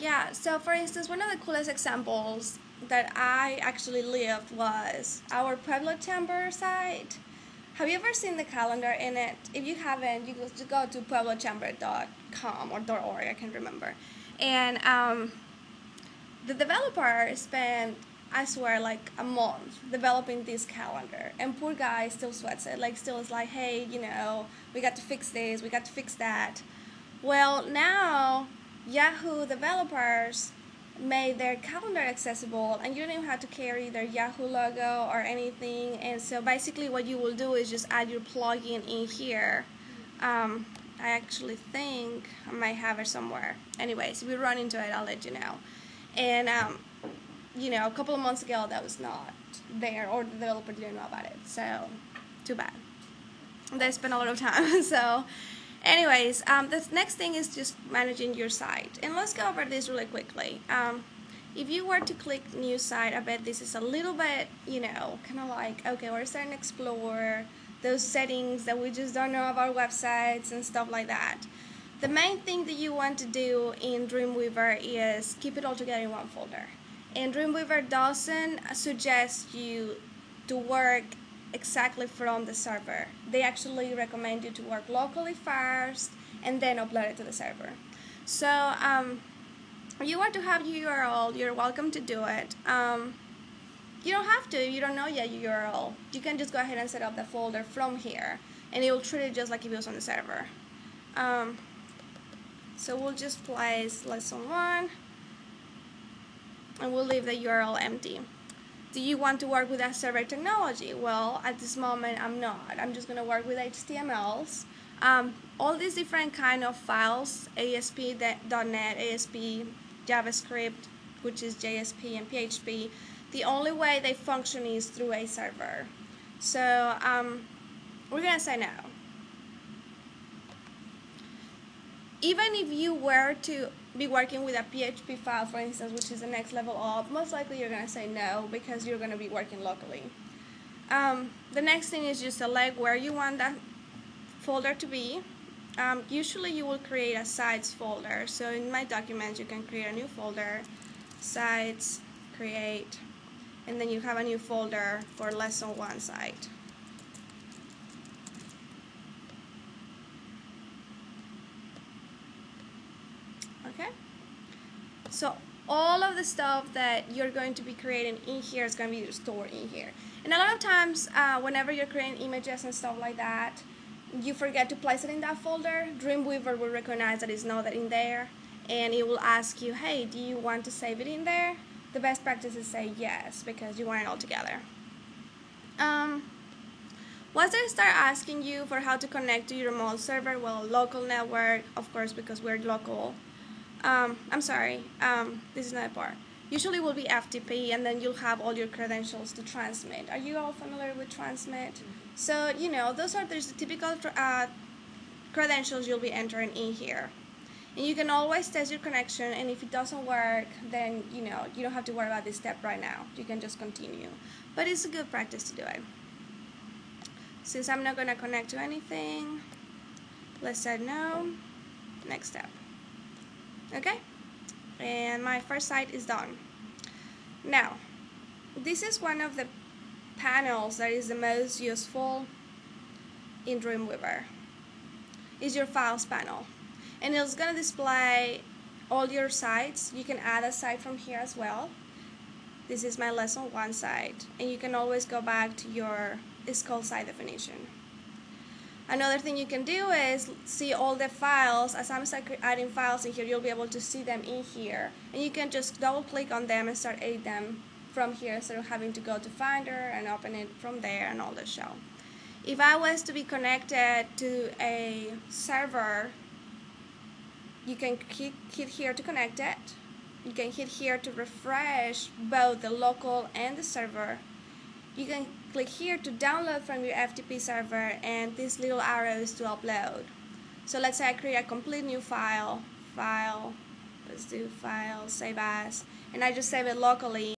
Yeah. So, for instance, one of the coolest examples that I actually lived was our Pueblo Chamber site. Have you ever seen the calendar in it? If you haven't, you just go to pueblochamber.com or .org, I can't remember. And the developer spent, I swear, like a month developing this calendar. And poor guy still sweats it. Like, still is like, hey, we got to fix this, we got to fix that. Well, now Yahoo developers made their calendar accessible, and you don't even have to carry their Yahoo logo or anything. And so basically what you will do is just add your plugin in here. I actually think I might have it somewhere. Anyways, if we run into it, I'll let you know. And a couple of months ago that was not there, or the developer didn't know about it, so too bad. They spent a lot of time. So anyways, the next thing is just managing your site, and let's go over this really quickly. If you were to click new site, I bet this is a little bit, kind of like, okay, we're starting to explore those settings that we just don't know about websites and stuff like that. The main thing that you want to do in Dreamweaver is keep it all together in one folder. And Dreamweaver doesn't suggest you to work exactly from the server. They actually recommend you to work locally first and then upload it to the server. So if you want to have your URL, you're welcome to do it. You don't have to if you don't know yet your URL. You can just go ahead and set up the folder from here, and it will treat it just like if it was on the server. So we'll just place lesson 1, and we'll leave the URL empty. Do you want to work with that server technology? Well, at this moment, I'm not. I'm just going to work with HTMLs. All these different kind of files, ASP.NET, ASP, JavaScript, which is JSP, and PHP, the only way they function is through a server. So we're going to say no. Even if you were to be working with a PHP file, for instance, which is the next level up, most likely you're going to say no because you're going to be working locally. The next thing is just select where you want that folder to be. Usually you will create a sites folder. So in my documents, you can create a new folder, sites, create, and then you have a new folder for lesson 1 site. Okay, so all of the stuff that you're going to be creating in here is going to be stored in here. And a lot of times, whenever you're creating images and stuff like that, you forget to place it in that folder. Dreamweaver will recognize that it's not in there, and it will ask you, hey, do you want to save it in there? The best practice is say yes, because you want it all together. Once they start asking you for how to connect to your remote server, well, local network, of course, because we're local. I'm sorry, this is not a part. Usually will be FTP, and then you'll have all your credentials to transmit. Are you all familiar with transmit? So, those are the typical credentials you'll be entering in here. And you can always test your connection, and if it doesn't work, then, you don't have to worry about this step right now. You can just continue. But it's a good practice to do it. Since I'm not going to connect to anything, let's say no. Next step. Okay, and my first site is done. Now, this is one of the panels that is the most useful in Dreamweaver. It's your files panel, and it's going to display all your sites. You can add a site from here as well. This is my lesson 1 site, and you can always go back to your called site definition. Another thing you can do is see all the files. As I'm adding files in here, you'll be able to see them in here. And you can just double click on them and start editing them from here instead of having to go to Finder and open it from there and all the show. If I was to be connected to a server, you can hit here to connect it. You can hit here to refresh both the local and the server. You can click here to download from your FTP server, and these little arrows to upload. So let's say I create a complete new file, let's do file, save as, and I just save it locally.